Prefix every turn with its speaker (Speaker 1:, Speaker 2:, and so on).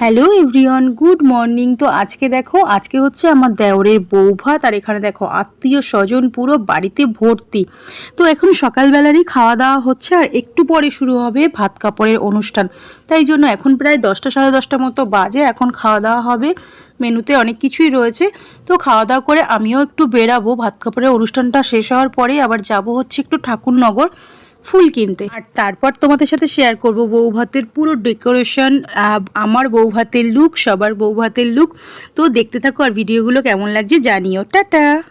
Speaker 1: Hello everyone, good morning. তো আজকে দেখো, আজকে হচ্ছে আমার দেওরের বউ ভাত, আর এখানে দেখো আত্মীয় স্বজন পুরো বাড়িতে ভর্তি। তো এখন সকালবেলারই খাওয়া দাওয়া হচ্ছে, আর একটু পরে শুরু হবে ভাত কাপড়ের অনুষ্ঠান। তাই জন্য এখন প্রায় 10টা সাড়ে 10টা মতো বাজে, এখন খাওয়া দাওয়া হবে। মেনুতে অনেক কিছুই রয়েছে। তো খাওয়া দাওয়া করে আমিও একটু বেরাবো, ভাত কাপড়ের অনুষ্ঠানটা শেষ হওয়ার পরেই আবার যাব হচ্ছে একটু ঠাকুরনগর ফুল কিনতে। আর তারপর তোমাদের সাথে শেয়ার করব বউ ভাতের পুরো ডেকোরেশন, আমার বউ ভাতের লুক, সবার বউ ভাতের লুক। তো দেখতে থাকো আর ভিডিওগুলো কেমন লাগছে জানিও। টাটা।